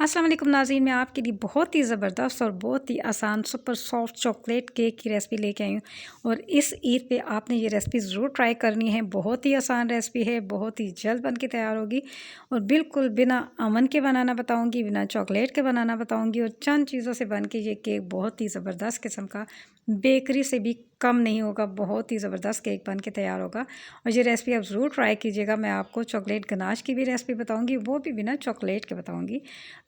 अस्सलाम वालेकुम नाज़रीन, मैं आपके लिए बहुत ही ज़बरदस्त और बहुत ही आसान सुपर सॉफ्ट चॉकलेट केक की रेसिपी लेके आई हूँ। और इस ईद पे आपने ये रेसिपी ज़रूर ट्राई करनी है। बहुत ही आसान रेसिपी है, बहुत ही जल्द बन के तैयार होगी और बिल्कुल बिना अमन के बनाना बताऊँगी, बिना चॉकलेट के बनाना बताऊँगी। और चंद चीज़ों से बन के ये केक बहुत ही ज़बरदस्त किस्म का, बेकरी से भी कम नहीं होगा, बहुत ही ज़बरदस्त केक बन के तैयार होगा। और ये रेसिपी आप ज़रूर ट्राई कीजिएगा। मैं आपको चॉकलेट गनाश की भी रेसिपी बताऊँगी, वो भी बिना चॉकलेट के बताऊँगी।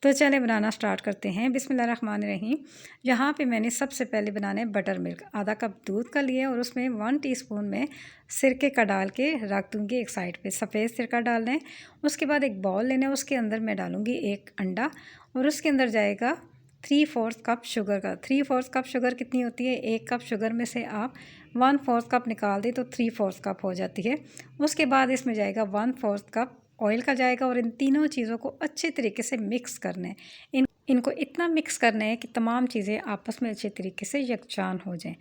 तो चलें बनाना स्टार्ट करते हैं। बिस्मिल्लाहिर्रहमानिर्रहीम। यहाँ पे मैंने सबसे पहले बनाने बटर मिल्क, आधा कप दूध का लिया और उसमें 1 टीस्पून में सिरके का डाल के रख दूँगी एक साइड पे। सफ़ेद सिरका डालना है। उसके बाद एक बाउल लेना है, उसके अंदर मैं डालूँगी एक अंडा और उसके अंदर जाएगा 3/4 कप शुगर का। 3/4 कप शुगर कितनी होती है? 1 कप शुगर में से आप 1/4 कप निकाल दें तो 3/4 कप हो जाती है। उसके बाद इसमें जाएगा 1/4 कप ऑयल का जाएगा और इन तीनों चीज़ों को अच्छे तरीके से मिक्स करना है। इनको इतना मिक्स करना है कि तमाम चीज़ें आपस में अच्छे तरीके से यकजान हो जाएं।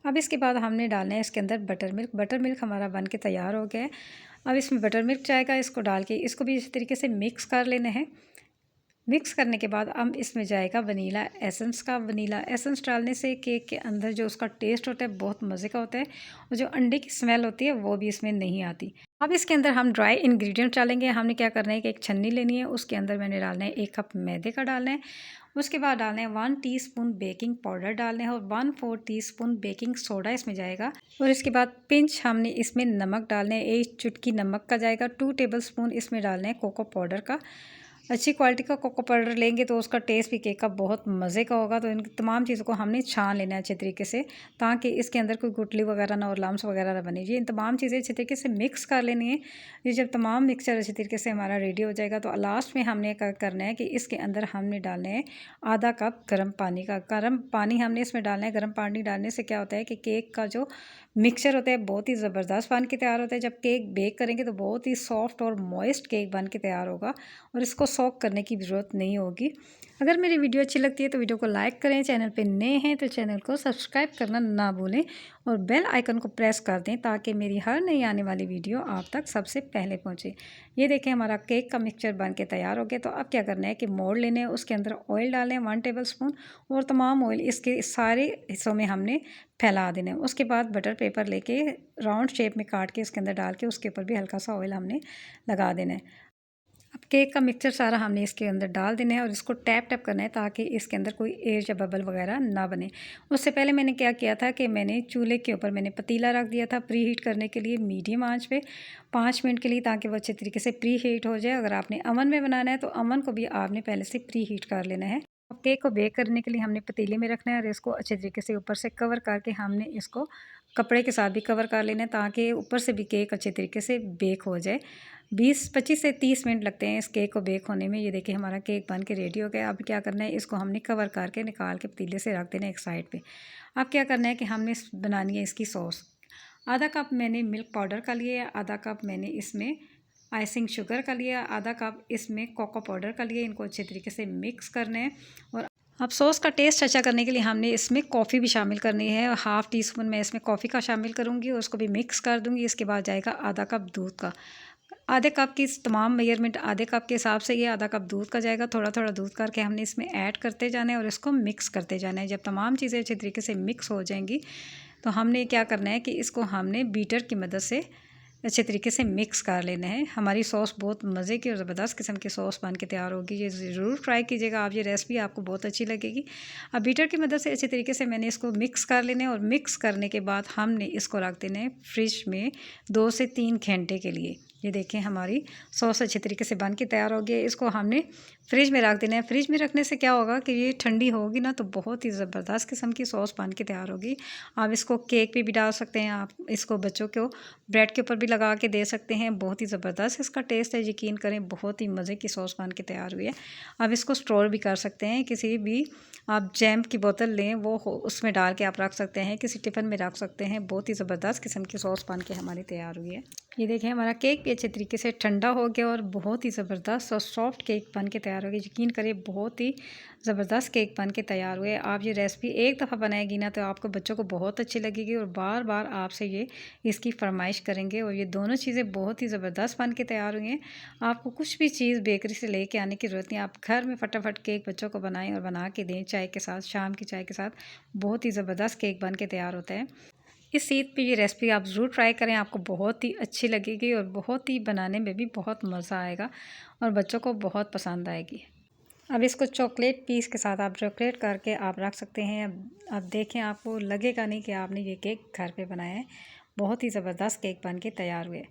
अब इसके बाद हमने डालना है इसके अंदर बटर मिल्क। बटर मिल्क हमारा बन के तैयार हो गया है। अब इसमें बटर मिल्क जाएगा, इसको डाल के इसको भी इसी तरीके से मिक्स कर लेना है। मिक्स करने के बाद अब इसमें जाएगा वनीला एसेंस का। वनीला एसेंस डालने से केक के अंदर जो उसका टेस्ट होता है बहुत मज़े का होता है और जो अंडे की स्मेल होती है वो भी इसमें नहीं आती। अब इसके अंदर हम ड्राई इंग्रेडिएंट डालेंगे। हमने क्या करना है कि एक छन्नी लेनी है, उसके अंदर मैंने डालना है 1 कप मैदे का डालना है। उसके बाद डालना है 1 टीस्पून बेकिंग पाउडर डालना है और 1/4 टीस्पून बेकिंग सोडा इसमें जाएगा। और इसके बाद पिंच हमने इसमें नमक डालना है, 1 चुटकी नमक का जाएगा। 2 टेबलस्पून इसमें डालना है कोको पाउडर का। अच्छी क्वालिटी का कोको पाउडर लेंगे तो उसका टेस्ट भी केक का बहुत मज़े का होगा। तो इन तमाम चीज़ों को हमने छान लेना है अच्छे तरीके से, ताकि इसके अंदर कोई गुठली वगैरह ना और लम्स वगैरह ना बने। ये इन तमाम चीज़ें अच्छे तरीके से मिक्स कर लेनी है। ये जब तमाम मिक्सचर अच्छे तरीके से हमारा रेडी हो जाएगा तो लास्ट में हमने क्या करना है कि इसके अंदर हमने डालना है आधा कप गर्म पानी का। गर्म पानी हमने इसमें डालना है। गर्म पानी डालने से क्या होता है कि केक का जो मिक्सचर होता है बहुत ही ज़बरदस्त बन के तैयार होता है। जब केक बेक करेंगे तो बहुत ही सॉफ्ट और मॉइस्ट केक बन के तैयार होगा और इसको सोक करने की ज़रूरत नहीं होगी। अगर मेरी वीडियो अच्छी लगती है तो वीडियो को लाइक करें, चैनल पे नए हैं तो चैनल को सब्सक्राइब करना ना भूलें और बेल आइकन को प्रेस कर दें ताकि मेरी हर नई आने वाली वीडियो आप तक सबसे पहले पहुंचे। ये देखें हमारा केक का मिक्सचर बन के तैयार हो गया। तो अब क्या करना है कि मोल्ड लेने हैं, उसके अंदर ऑयल डालें 1 टेबलस्पून और तमाम ऑयल इसके सारे हिस्सों में हमने फैला देना है। उसके बाद बटर पेपर लेके राउंड शेप में काट के इसके अंदर डाल के उसके ऊपर भी हल्का सा ऑयल हमने लगा देना है। अब केक का मिक्सचर सारा हमने इसके अंदर डाल देना है और इसको टैप टैप करना है ताकि इसके अंदर कोई एयर या बबल वगैरह ना बने। उससे पहले मैंने क्या किया था कि मैंने चूल्हे के ऊपर मैंने पतीला रख दिया था प्री हीट करने के लिए मीडियम आंच पे 5 मिनट के लिए, ताकि वो अच्छे तरीके से प्री हीट हो जाए। अगर आपने अवन में बनाना है तो अवन को भी आपने पहले से प्री हीट कर लेना है। अब केक को बेक करने के लिए हमने पतीले में रखना है और इसको अच्छे तरीके से ऊपर से कवर करके हमने इसको कपड़े के साथ भी कवर कर लेना है ताकि ऊपर से भी केक अच्छे तरीके से बेक हो जाए। 25 से 30 मिनट लगते हैं इस केक को बेक होने में। ये देखिए हमारा केक बन के रेडी हो गया। अब क्या करना है, इसको हमने कवर करके निकाल के पतीले से रख देना है एक साइड पे। अब क्या करना है कि हमने बनानी है इसकी सॉस। आधा कप मैंने मिल्क पाउडर का लिया, आधा कप मैंने इसमें आइसिंग शुगर का लिया, आधा कप इसमें कोको पाउडर का लिया। इनको अच्छे तरीके से मिक्स करना है। और अब सॉस का टेस्ट अच्छा करने के लिए हमने इसमें कॉफ़ी भी शामिल करनी है। 1/2 टीस्पून मैं इसमें कॉफ़ी का शामिल करूँगी और उसको भी मिक्स कर दूँगी। इसके बाद जाएगा आधा कप दूध का। आधे कप की तमाम मेजरमेंट आधे कप के हिसाब से ये आधा कप दूध का जाएगा। थोड़ा थोड़ा दूध करके हमने इसमें ऐड करते जाना है और इसको मिक्स करते जाना है। जब तमाम चीज़ें अच्छे तरीके से मिक्स हो जाएंगी तो हमने क्या करना है कि इसको हमने बीटर की मदद से अच्छे तरीके से मिक्स कर लेना है। हमारी सॉस बहुत मज़े की और ज़बरदस्त किस्म की सॉस बन के तैयार होगी। ये ज़रूर ट्राई कीजिएगा आप, ये रेसिपी आपको बहुत अच्छी लगेगी। अब बीटर की मदद से अच्छे तरीके से मैंने इसको मिक्स कर लेना है और मिक्स करने के बाद हमने इसको रख देना है फ्रिज में 2 से 3 घंटे के लिए। ये देखें हमारी सॉस अच्छे तरीके से बन के तैयार हो गई है। इसको हमने फ्रिज में रख देना है। फ्रिज में रखने से क्या होगा कि ये ठंडी होगी ना तो बहुत ही ज़बरदस्त किस्म की सॉस बन के तैयार होगी। आप इसको केक पे भी डाल सकते हैं, आप इसको बच्चों को ब्रेड के ऊपर भी लगा के दे सकते हैं। बहुत ही ज़बरदस्त इसका टेस्ट है, यकीन करें बहुत ही मज़े की सॉस बन के तैयार हुई है। आप इसको स्टोर भी कर सकते हैं, किसी भी आप जैम की बोतल लें वो उसमें डाल के आप रख सकते हैं, किसी टिफ़िन में रख सकते हैं। बहुत ही ज़बरदस्त किस्म की सॉस बन के हमारी तैयार हुई है। ये देखिए हमारा केक भी अच्छे तरीके से ठंडा हो गया और बहुत ही ज़बरदस्त और सॉफ्ट केक बन के तैयार हो गया। यकीन करिए बहुत ही ज़बरदस्त केक बन के तैयार हुए। आप ये रेसिपी एक दफ़ा बनाएगी ना तो आपको बच्चों को बहुत अच्छी लगेगी और बार बार आपसे ये इसकी फरमाइश करेंगे। और ये दोनों चीज़ें बहुत ही ज़बरदस्त बन के तैयार हुई हैं। आपको कुछ भी चीज़ बेकरी से लेके आने की ज़रूरत नहीं, आप घर में फटाफट केक बच्चों को बनाएं और बना के दें चाय के साथ, शाम की चाय के साथ। बहुत ही ज़बरदस्त केक बन के तैयार होता है। इस ईद पे ये रेसिपी आप ज़रूर ट्राई करें, आपको बहुत ही अच्छी लगेगी और बहुत ही बनाने में भी बहुत मज़ा आएगा और बच्चों को बहुत पसंद आएगी। अब इसको चॉकलेट पीस के साथ आप डेकोरेट करके आप रख सकते हैं। अब देखें आपको लगेगा नहीं कि आपने ये केक घर पे बनाया है। बहुत ही ज़बरदस्त केक बन के तैयार हुए।